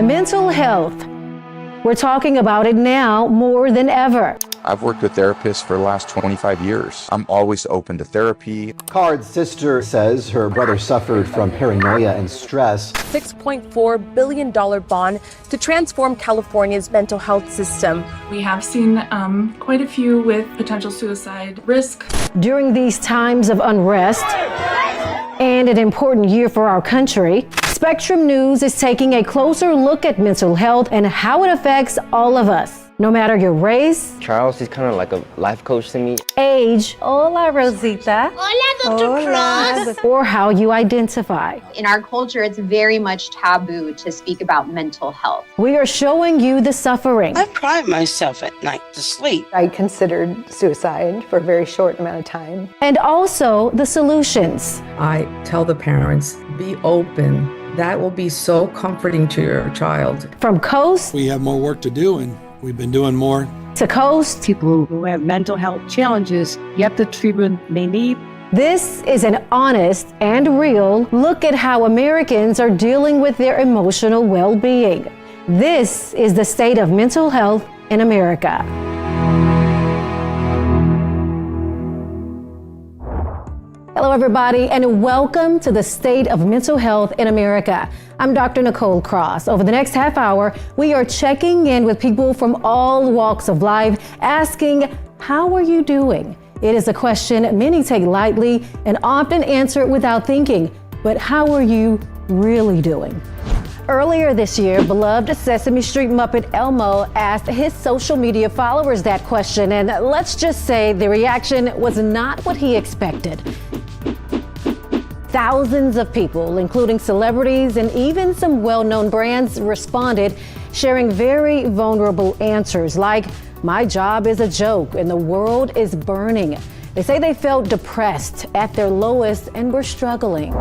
Mental health. We're talking about it now more than ever. I've worked with therapists for the last 25 years. I'm always open to therapy. Card's sister says her brother suffered from paranoia and stress. $6.4 billion bond to transform California's mental health system. We have seen quite a few with potential suicide risk. During these times of unrest and an important year for our country, Spectrum News is taking a closer look at mental health and how it affects all of us. No matter your race, Charles is kind of like a life coach to me. age, hola Rosita, Hola, Dr. Cross. or how you identify. In our culture, it's very much taboo to speak about mental health. We are showing you the suffering. I cried myself at night to sleep. I considered suicide for a very short amount of time. And also the solutions. I tell the parents, be open. That will be so comforting to your child. From coast We have more work to do, and we've been doing more. to coast, People who have mental health challenges get the treatment they need. this is an honest and real look at how Americans are dealing with their emotional well-being. This is the state of mental health in America. Hello, everybody, and welcome to the State of Mental Health in America. I'm Dr. Nicole Cross. Over the next half hour, we are checking in with people from all walks of life, asking, how are you doing? It is a question many take lightly and often answer it without thinking, but how are you really doing? Earlier this year, beloved Sesame Street Muppet Elmo asked his social media followers that question, and let's just say the reaction was not what he expected. Thousands of people, including celebrities and even some well-known brands, responded, sharing very vulnerable answers like, "My job is a joke and the world is burning." They say they felt depressed at their lowest and were struggling.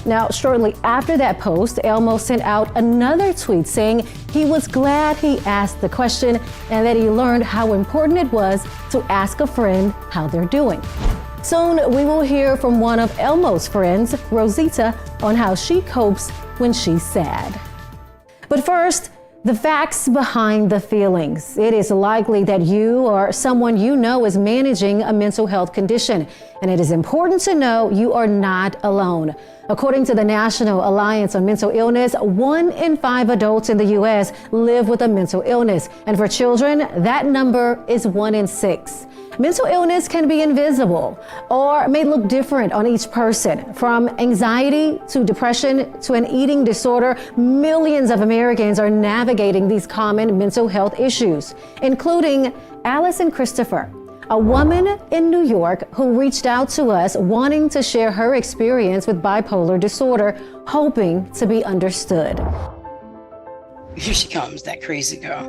Now, shortly after that post, Elmo sent out another tweet saying he was glad he asked the question and that he learned how important it was to ask a friend how they're doing. Soon, we will hear from one of Elmo's friends, Rosita, on how she copes when she's sad. But first, the facts behind the feelings. It is likely that you or someone you know is managing a mental health condition, and it is important to know you are not alone. According to the National Alliance on Mental Illness, 1 in 5 adults in the U.S. live with a mental illness, and for children, that number is 1 in 6. Mental illness can be invisible or may look different on each person. From anxiety to depression to an eating disorder, millions of Americans are navigating these common mental health issues, including Allison Christopher, a woman in New York who reached out to us wanting to share her experience with bipolar disorder, hoping to be understood. Here she comes, that crazy girl,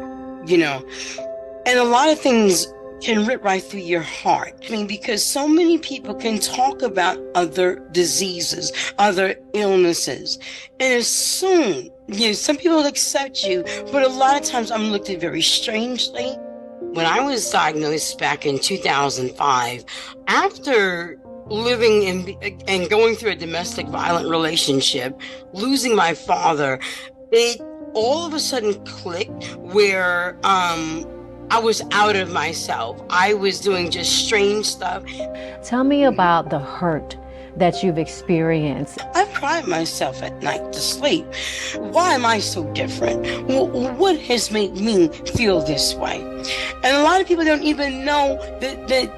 and a lot of things can rip right through your heart. Because so many people can talk about other diseases, other illnesses, and assume, some people accept you, but a lot of times I'm looked at very strangely. When I was diagnosed back in 2005, after living and going through a domestic violent relationship, losing my father, it all of a sudden clicked where I was out of myself. I was doing just strange stuff. Tell me about the hurt that you've experienced. I cried myself at night to sleep. Why am I so different? What has made me feel this way? And a lot of people don't even know that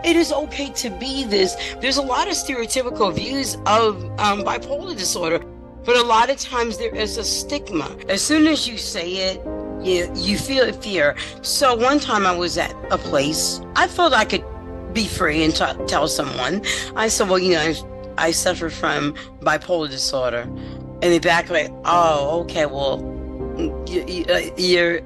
it is okay to be this. There's a lot of stereotypical views of bipolar disorder, but a lot of times there is a stigma. As soon as you say it, you feel fear. So one time I was at a place, I felt I could be free and tell someone. I said, well, I suffer from bipolar disorder. And they back like, oh, okay, well, you're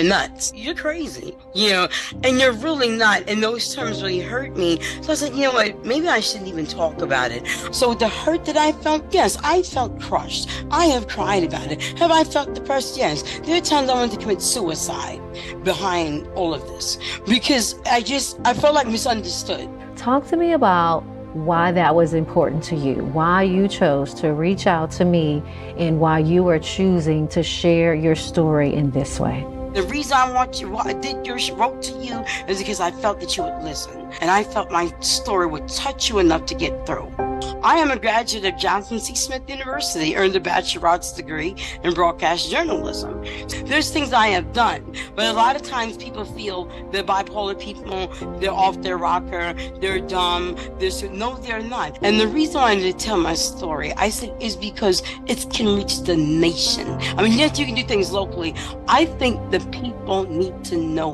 nuts. You're crazy, and you're really not. And those terms really hurt me. So I was like, you know what, maybe I shouldn't even talk about it. So the hurt that I felt, yes, I felt crushed. I have cried about it. Have I felt depressed? Yes. There are times I wanted to commit suicide behind all of this because I felt like misunderstood. Talk to me about why that was important to you, why you chose to reach out to me, and why you are choosing to share your story in this way. The reason I wrote to you is because I felt that you would listen, and I felt my story would touch you enough to get through. I am a graduate of Johnson C. Smith University, earned a bachelor's arts degree in broadcast journalism. There's things I have done, but a lot of times people feel that bipolar people, they're off their rocker, they're dumb, no, they're not. And the reason I wanted to tell my story, I said, is because it can reach the nation. I mean, yes, you can do things locally. I think the people need to know.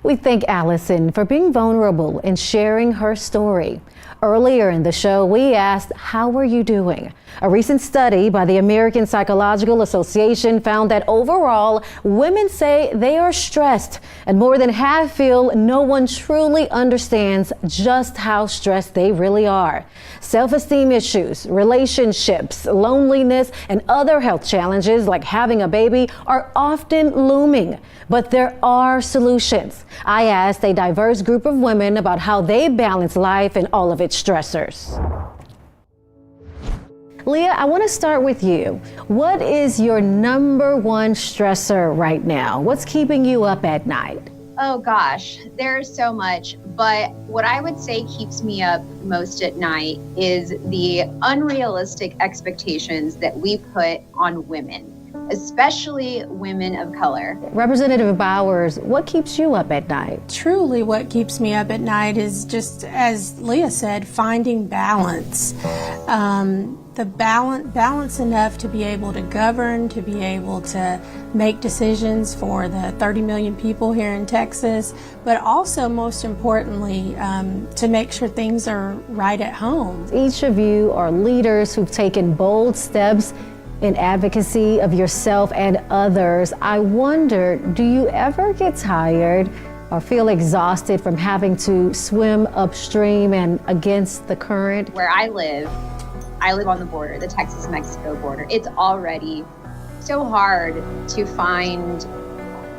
We thank Allison for being vulnerable and sharing her story. Earlier in the show, we asked, how are you doing? A recent study by the American Psychological Association found that overall, women say they are stressed, and more than half feel no one truly understands just how stressed they really are. Self-esteem issues, relationships, loneliness, and other health challenges like having a baby are often looming, but there are solutions. I asked a diverse group of women about how they balance life and all of its stressors. Leah, I want to start with you. What is your number one stressor right now? What's keeping you up at night? Oh gosh, there's so much, but what I would say keeps me up most at night is the unrealistic expectations that we put on women, especially women of color. Representative Bowers, what keeps you up at night? Truly what keeps me up at night is just, as Leah said, finding balance. The balance enough to be able to govern, to be able to make decisions for the 30 million people here in Texas, but also most importantly, to make sure things are right at home. Each of you are leaders who've taken bold steps in advocacy of yourself and others. I wonder, do you ever get tired or feel exhausted from having to swim upstream and against the current? Where I live on the border, the Texas-Mexico border. It's already so hard to find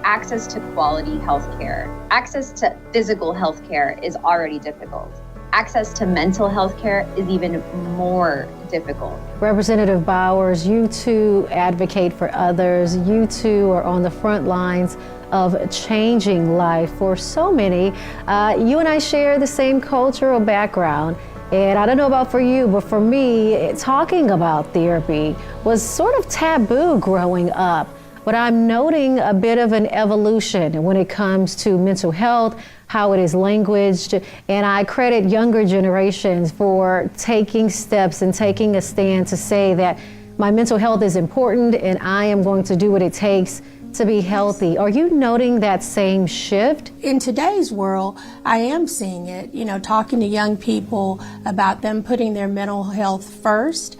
access to quality health care. Access to physical health care is already difficult. Access to mental health care is even more difficult. Representative Bowers, you too advocate for others. You too are on the front lines of changing life for so many. You and I share the same cultural background. And I don't know about for you, but for me, talking about therapy was sort of taboo growing up. But I'm noting a bit of an evolution when it comes to mental health, how it is languaged, and I credit younger generations for taking steps and taking a stand to say that my mental health is important and I am going to do what it takes to be healthy. Are you noting that same shift? In today's world, I am seeing it, talking to young people about them putting their mental health first,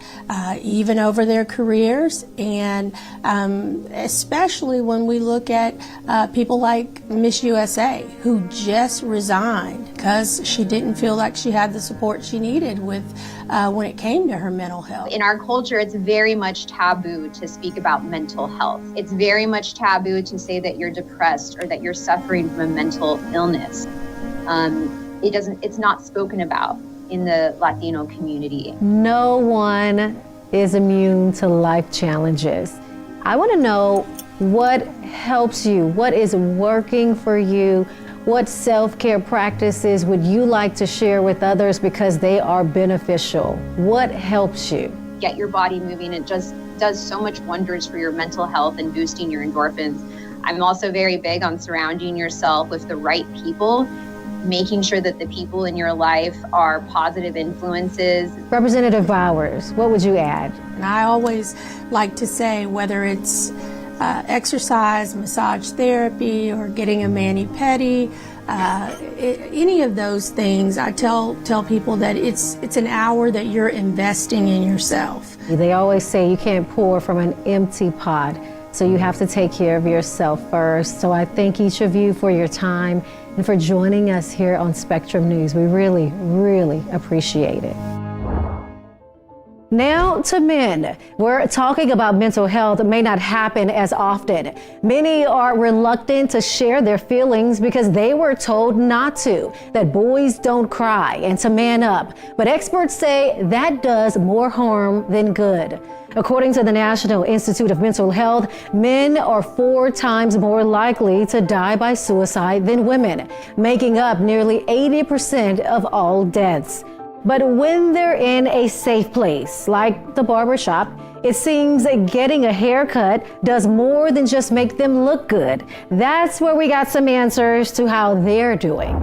even over their careers, and especially when we look at people like Miss USA, who just resigned because she didn't feel like she had the support she needed with when it came to her mental health. In our culture, it's very much taboo to speak about mental health. It's very much taboo to say that you're depressed or that you're suffering from a mental illness. It's not spoken about in the Latino community. No one is immune to life challenges. I want to know what helps you, what is working for you. What self-care practices would you like to share with others because they are beneficial? What helps you? Get your body moving. It just does so much wonders for your mental health and boosting your endorphins. I'm also very big on surrounding yourself with the right people, making sure that the people in your life are positive influences. Representative Bowers, what would you add? And I always like to say, whether it's exercise, massage therapy, or getting a mani-pedi, any of those things, I tell people that it's an hour that you're investing in yourself. They always say you can't pour from an empty pot, so you have to take care of yourself first. So I thank each of you for your time and for joining us here on Spectrum News. We really, really appreciate it. Now to men. We're talking about mental health may not happen as often. Many are reluctant to share their feelings because they were told not to, that boys don't cry and to man up. But experts say that does more harm than good. According to the National Institute of Mental Health, men are 4 times more likely to die by suicide than women, making up nearly 80% of all deaths. But when they're in a safe place, like the barbershop, it seems that getting a haircut does more than just make them look good. That's where we got some answers to how they're doing.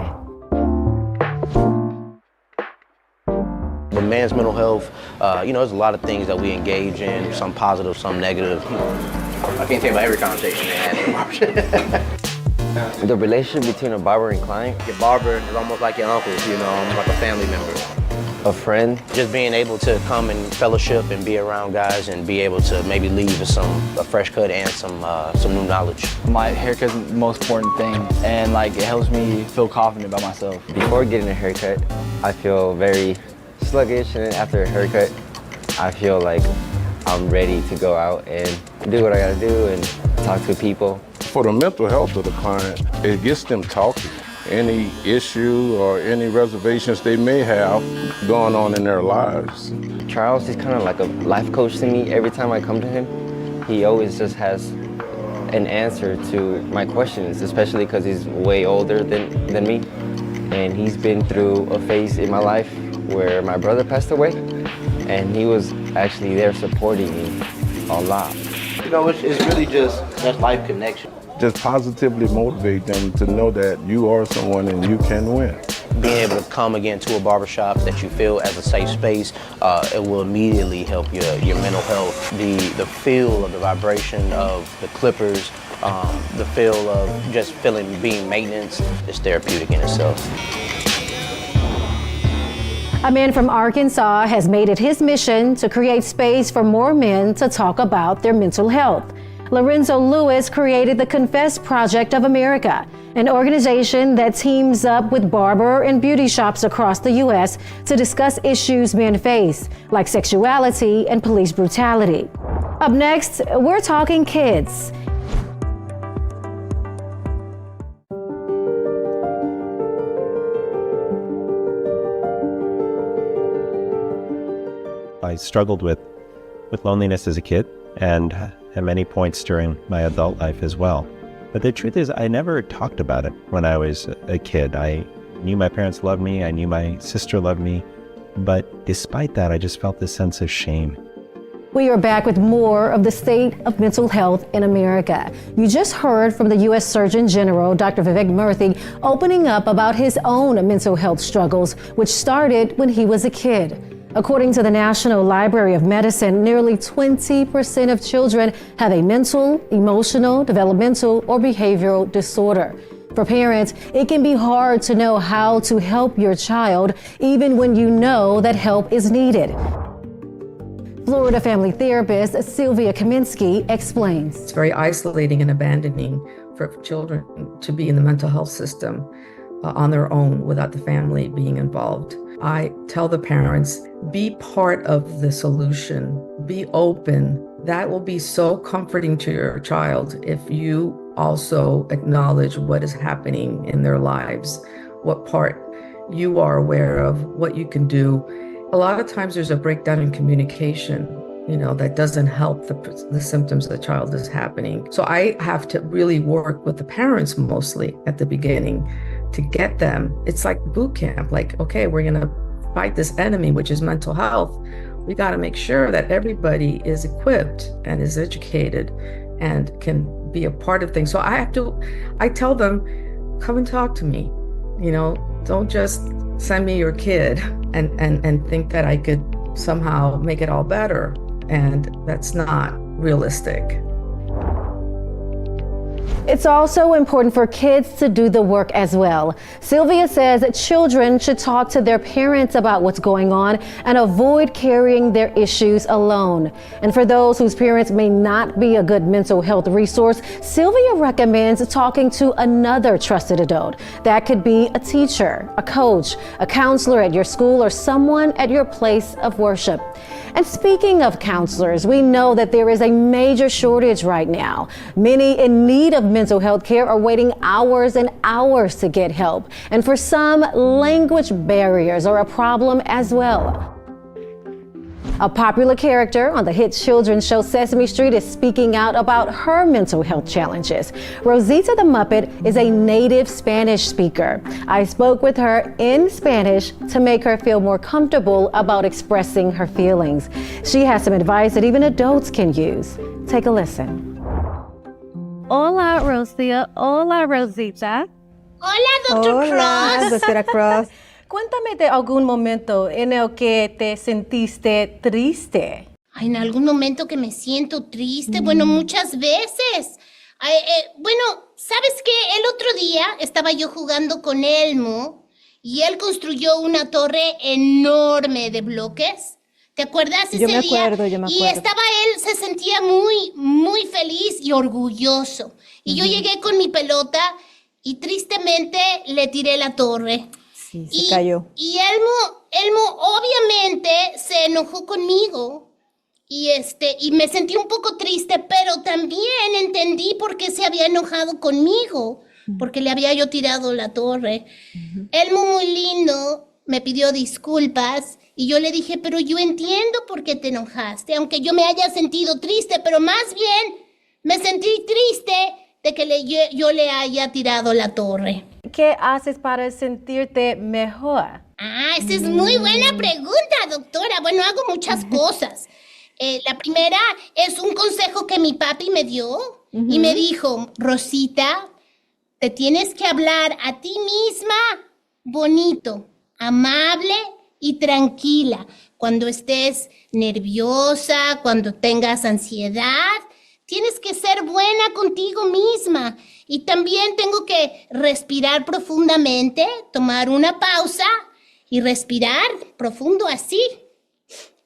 With men's mental health, there's a lot of things that we engage in, some positive, some negative. I can't tell you about every conversation they had in the barbershop. The relationship between a barber and client? Your barber is almost like your uncle, like a family member. A friend. Just being able to come and fellowship and be around guys and be able to maybe leave with a fresh cut and some new knowledge. My haircut's the most important thing, and it helps me feel confident about myself. Before getting a haircut, I feel very sluggish, and then after a haircut, I feel like I'm ready to go out and do what I gotta do and talk to people. For the mental health of the client, it gets them talking. Any issue or any reservations they may have going on in their lives. Charles is kind of like a life coach to me. Every time I come to him, he always just has an answer to my questions, especially because he's way older than me. And he's been through a phase in my life where my brother passed away, and he was actually there supporting me a lot. It's really just that life connection. Just positively motivate them to know that you are someone and you can win. Being able to come again to a barbershop that you feel as a safe space, it will immediately help your mental health. The feel of the vibration of the clippers, the feel of just being maintenance is therapeutic in itself. A man from Arkansas has made it his mission to create space for more men to talk about their mental health. Lorenzo Lewis created the Confess Project of America, an organization that teams up with barber and beauty shops across the U.S. to discuss issues men face, like sexuality and police brutality. Up next, we're talking kids. I struggled with loneliness as a kid and at many points during my adult life as well. But the truth is, I never talked about it when I was a kid. I knew my parents loved me, I knew my sister loved me, but despite that, I just felt this sense of shame. We are back with more of the state of mental health in America. You just heard from the U.S. Surgeon General, Dr. Vivek Murthy, opening up about his own mental health struggles, which started when he was a kid. According to the National Library of Medicine, nearly 20% of children have a mental, emotional, developmental, or behavioral disorder. For parents, it can be hard to know how to help your child, even when you know that help is needed. Florida family therapist Sylvia Kaminsky explains. It's very isolating and abandoning for children to be in the mental health system on their own without the family being involved. I tell the parents, be part of the solution, be open. That will be so comforting to your child if you also acknowledge what is happening in their lives, what part you are aware of, what you can do. A lot of times there's a breakdown in communication, that doesn't help the symptoms the child is happening. So I have to really work with the parents mostly at the beginning to get them. It's like boot camp, okay, we're gonna fight this enemy, which is mental health. We gotta make sure that everybody is equipped and is educated and can be a part of things. So I tell them, come and talk to me. Don't just send me your kid and think that I could somehow make it all better. And that's not realistic. It's also important for kids to do the work as well. Sylvia says that children should talk to their parents about what's going on and avoid carrying their issues alone. And for those whose parents may not be a good mental health resource, Sylvia recommends talking to another trusted adult. That could be a teacher, a coach, a counselor at your school, or someone at your place of worship. And speaking of counselors, we know that there is a major shortage right now. Many in need of mental health care are waiting hours and hours to get help. And for some, language barriers are a problem as well. A popular character on the hit children's show Sesame Street is speaking out about her mental health challenges. Rosita the Muppet is a native Spanish speaker. I spoke with her in Spanish to make her feel more comfortable about expressing her feelings. She has some advice that even adults can use. Take a listen. Hola, Rosita. Hola, Rosita. Hola, Dr. Cross. Doctora Cross. Cuéntame de algún momento en el que te sentiste triste. Ay, en algún momento que me siento triste, bueno, muchas veces. Bueno, ¿sabes qué? El otro día estaba yo jugando con Elmo y él construyó una torre enorme de bloques. ¿Te acuerdas ese día? Yo me acuerdo. Y estaba él, se sentía muy, muy feliz y orgulloso. Y yo llegué con mi pelota y tristemente le tiré la torre. Sí, se cayó. Y Elmo obviamente se enojó conmigo y me sentí un poco triste, pero también entendí por qué se había enojado conmigo, porque le había yo tirado la torre. Elmo, muy lindo, me pidió disculpas y yo le dije, pero yo entiendo por qué te enojaste, aunque yo me haya sentido triste, pero más bien me sentí triste de que yo le haya tirado la torre. ¿Qué haces para sentirte mejor? Esa es muy buena pregunta, doctora. Bueno, hago muchas cosas. La primera es un consejo que mi papi me dio y me dijo, Rosita, te tienes que hablar a ti misma bonito, amable y tranquila. Cuando estés nerviosa, cuando tengas ansiedad, tienes que ser buena contigo misma. Y también tengo que respirar profundamente, tomar una pausa y respirar profundo así.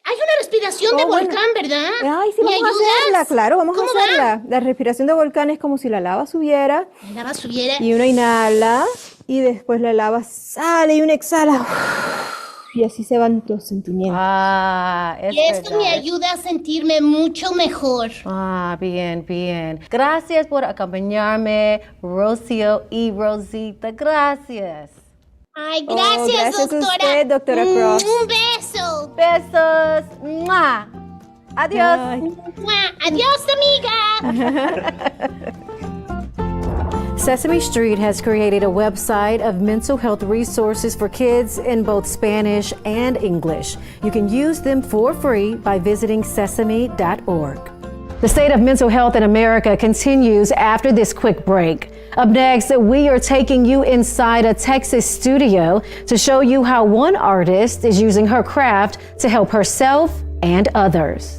Hay una respiración de volcán, ¿verdad? Ay, sí, vamos a hacerla, claro, vamos a hacerla. La respiración de volcán es como si la lava subiera. La lava subiera. Y uno inhala y después la lava sale y uno exhala. Y así se van los sentimientos. Y esto me ayuda a sentirme mucho mejor. Bien, bien. Gracias por acompañarme, Rocio y Rosita. Gracias. Ay, gracias, doctora. A usted, doctora Cross. Un beso. Besos. ¡Mua! Adiós. ¡Mua! Adiós, amiga. Sesame Street has created a website of mental health resources for kids in both Spanish and English. You can use them for free by visiting sesame.org. The state of mental health in America continues after this quick break. Up next, we are taking you inside a Texas studio to show you how one artist is using her craft to help herself and others.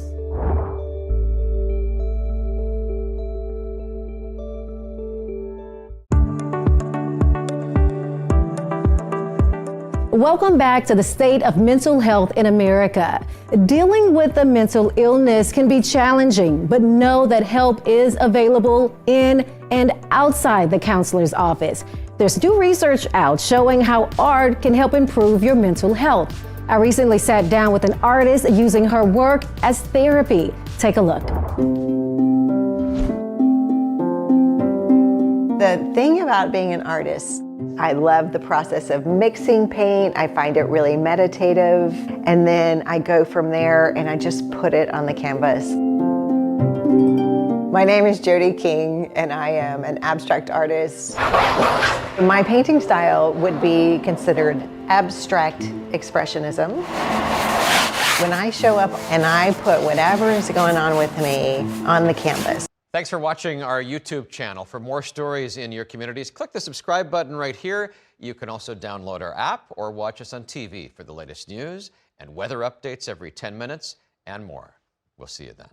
Welcome back to the state of mental health in America. Dealing with a mental illness can be challenging, but know that help is available in and outside the counselor's office. There's new research out showing how art can help improve your mental health. I recently sat down with an artist using her work as therapy. Take a look. The thing about being an artist, I love the process of mixing paint. I find it really meditative. And then I go from there and I just put it on the canvas. My name is Jody King and I am an abstract artist. My painting style would be considered abstract expressionism. When I show up and I put whatever is going on with me on the canvas. Thanks for watching our YouTube channel. For more stories in your communities, click the subscribe button right here. You can also download our app or watch us on TV for the latest news and weather updates every 10 minutes and more. We'll see you then.